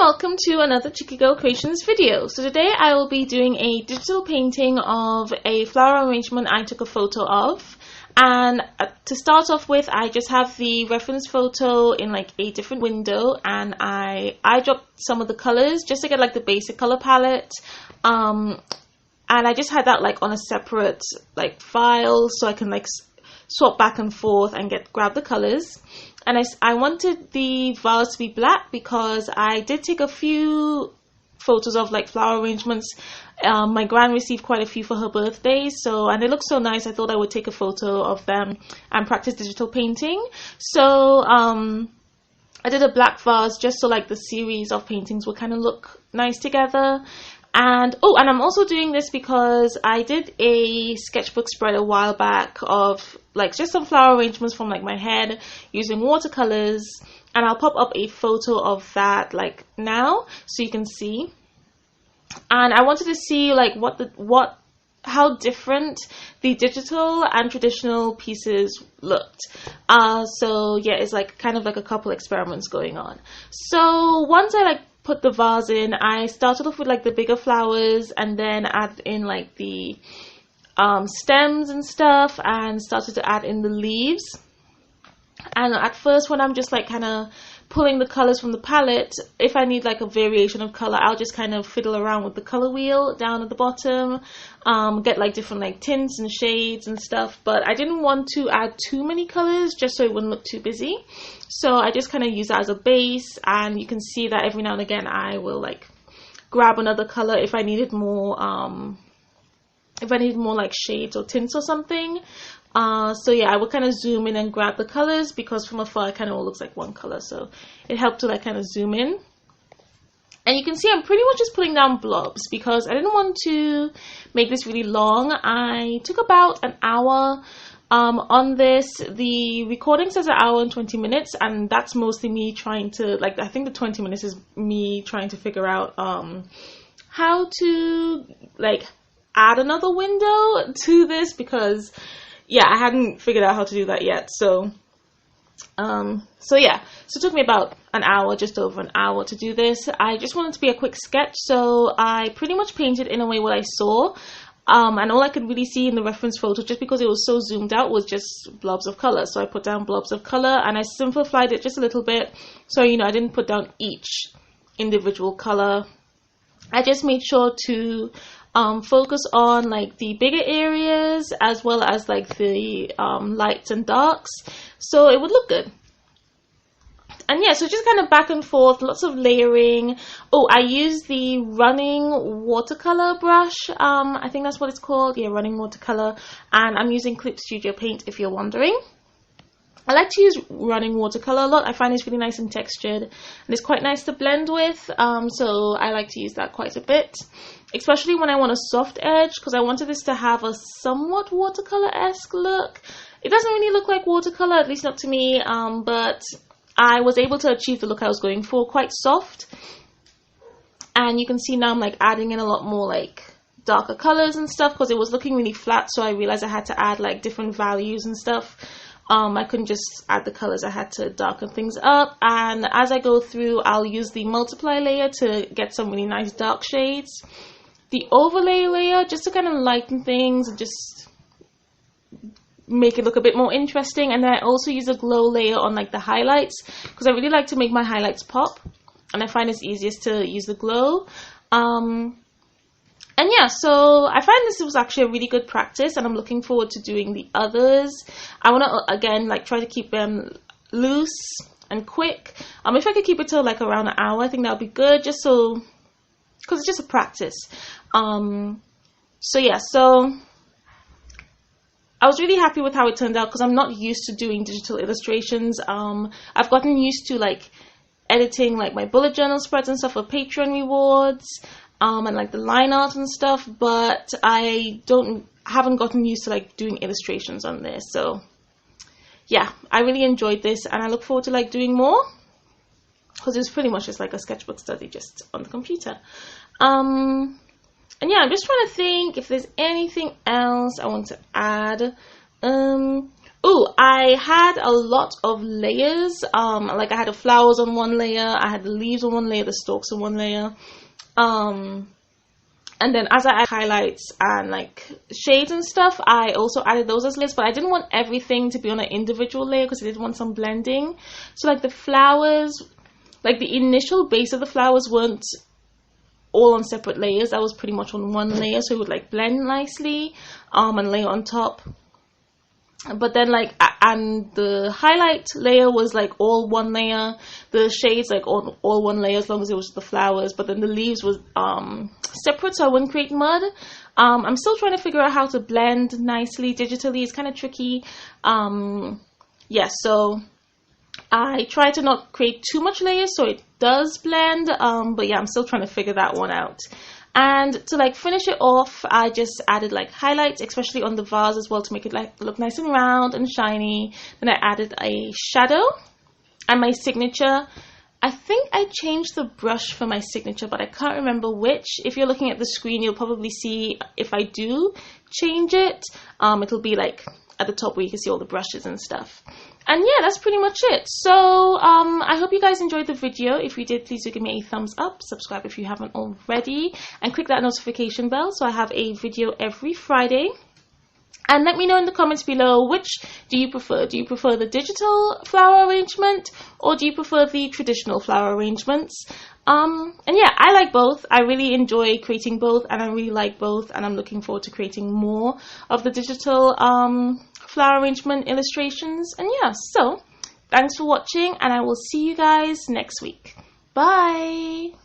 welcome to another Checiegirl Creations video. So today I will be doing a digital painting of a flower arrangement I took a photo of. And to start off with, I just have the reference photo in like a different window, and I dropped some of the colors just to get like the basic color palette. And I just had that like on a separate like file so I can like swap back and forth and grab the colors. And I wanted the vase to be black because I did take a few photos of like flower arrangements. My gran received quite a few for her birthday, and they look so nice. I thought I would take a photo of them and practice digital painting. So I did a black vase just so like the series of paintings will kind of look nice together. And I'm also doing this because I did a sketchbook spread a while back of like just some flower arrangements from like my head using watercolors, and I'll pop up a photo of that like now so you can see. And I wanted to see like how different the digital and traditional pieces looked. So yeah, it's like kind of like a couple experiments going on. So once I like put the vase in, I started off with like the bigger flowers and then added in like the stems and stuff, and started to add in the leaves. And at first, when I'm just like kind of pulling the colors from the palette, if I need like a variation of color, I'll just kind of fiddle around with the color wheel down at the bottom, get like different like tints and shades and stuff. But I didn't want to add too many colors just so it wouldn't look too busy. So I just kind of use that as a base, and you can see that every now and again I will like grab another color if I needed more like shades or tints or something. So yeah, I would kind of zoom in and grab the colors because from afar it kind of all looks like one color, so it helped to like kind of zoom in. And you can see I'm pretty much just putting down blobs because I didn't want to make this really long. I took about an hour on this. The recording says an hour and 20 minutes, and that's mostly me trying to like, I think the 20 minutes is me trying to figure out how to like add another window to this, because yeah, I hadn't figured out how to do that yet. So yeah, so it took me about an hour, just over an hour to do this. I just wanted to be a quick sketch, so I pretty much painted in a way what I saw. And all I could really see in the reference photo, just because it was so zoomed out, was just blobs of color. So I put down blobs of color and I simplified it just a little bit. So, you know, I didn't put down each individual color. I just made sure to focus on like the bigger areas as well as like the lights and darks, so it would look good. And yeah, so just kind of back and forth, lots of layering. I used the running watercolor brush. I think that's what it's called. Yeah, running watercolor. And I'm using Clip Studio Paint if you're wondering. I like to use running watercolor a lot. I find it's really nice and textured, and it's quite nice to blend with. So I like to use that quite a bit, especially when I want a soft edge, because I wanted this to have a somewhat watercolor-esque look. It doesn't really look like watercolor, at least not to me, but I was able to achieve the look I was going for, quite soft. And you can see now I'm like adding in a lot more like darker colors and stuff, because it was looking really flat, so I realized I had to add like different values and stuff. I couldn't just add the colors, I had to darken things up. And as I go through, I'll use the multiply layer to get some really nice dark shades, the overlay layer just to kind of lighten things and just make it look a bit more interesting. And then I also use a glow layer on like the highlights, because I really like to make my highlights pop, and I find it's easiest to use the glow. And yeah, so I find this was actually a really good practice, and I'm looking forward to doing the others. I want to, again, like try to keep them loose and quick. If I could keep it to like around an hour, I think that would be good, just so, because it's just a practice. So yeah, so I was really happy with how it turned out, because I'm not used to doing digital illustrations. I've gotten used to like editing like my bullet journal spreads and stuff for Patreon rewards. And like the line art and stuff, but I haven't gotten used to like doing illustrations on this. So yeah, I really enjoyed this, and I look forward to like doing more, because it's pretty much just like a sketchbook study just on the computer. And yeah, I'm just trying to think if there's anything else I want to add. Oh, I had a lot of layers. Like I had the flowers on one layer, I had the leaves on one layer, the stalks on one layer. And then as I add highlights and like shades and stuff, I also added those as layers, but I didn't want everything to be on an individual layer because I did want some blending. So like the flowers, like the initial base of the flowers weren't all on separate layers. That was pretty much on one layer, so it would like blend nicely and layer on top. But then like, and the highlight layer was like all one layer, the shades like all one layer as long as it was the flowers, but then the leaves was separate so I wouldn't create mud. I'm still trying to figure out how to blend nicely digitally. It's kind of tricky. Yeah, so I try to not create too much layers so it does blend, but yeah, I'm still trying to figure that one out. And to like finish it off, I just added like highlights, especially on the vase as well, to make it like look nice and round and shiny. Then I added a shadow and my signature. I think I changed the brush for my signature, but I can't remember which. If you're looking at the screen, you'll probably see if I do change it. It'll be like at the top where you can see all the brushes and stuff. And yeah, that's pretty much it. So I hope you guys enjoyed the video. If you did, please do give me a thumbs up, subscribe if you haven't already, and click that notification bell so I have a video every Friday. And let me know in the comments below, which do you prefer? Do you prefer the digital flower arrangement or do you prefer the traditional flower arrangements? And yeah, I like both. I really enjoy creating both and I really like both, and I'm looking forward to creating more of the digital flower arrangement illustrations. And yeah, so thanks for watching and I will see you guys next week. Bye!